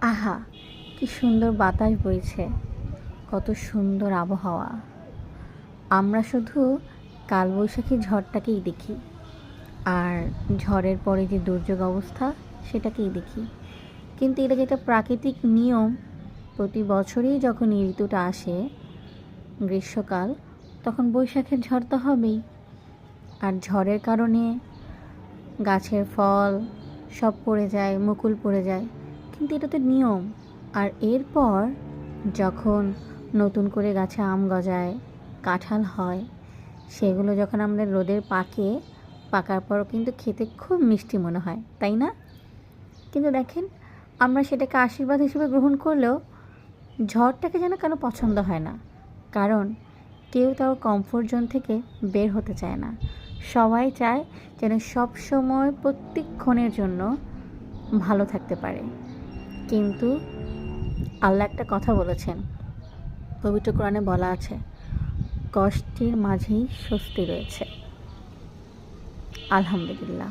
আহা, কি সুন্দর বাতাস বইছে, কত সুন্দর আবহাওয়া। আমরা শুধু কালবৈশাখী ঝড়টাকেই দেখি, আর ঝড়ের পরে যে দুর্যোগ অবস্থা সেটাকেই দেখি। কিন্তু এটা যেটা প্রাকৃতিক নিয়ম, প্রতি বছরই যখন এই ঋতুটা আসে, গ্রীষ্মকাল, তখন বৈশাখের ঝড় তো হবেই। আর ঝড়ের কারণে গাছের ফল সব পড়ে যায়, মুকুল পড়ে যায়, কিন্তু এটা তো নিয়ম। আর এরপর যখন নতুন করে গাছে আম গজায়, কাঁঠাল হয়, সেগুলো যখন আমাদের রোদের পাকার পরও কিন্তু খেতে খুব মিষ্টি মনে হয়, তাই না? কিন্তু দেখেন, আমরা সেটাকে আশীর্বাদ হিসেবে গ্রহণ করলেও ঝড়টাকে যেন কেন পছন্দ হয় না। কারণ কেউ তার কমফোর্ট জোন থেকে বের হতে চায় না। সবাই চায় যেন সব সময় প্রত্যেকক্ষণের জন্য ভালো থাকতে পারে। কিন্তু আল্লাহ একটা কথা বলেছেন, পবিত্র কোরআনে বলা আছে, কষ্টের মাঝেই স্বস্তি রয়েছে। আলহামদুলিল্লাহ।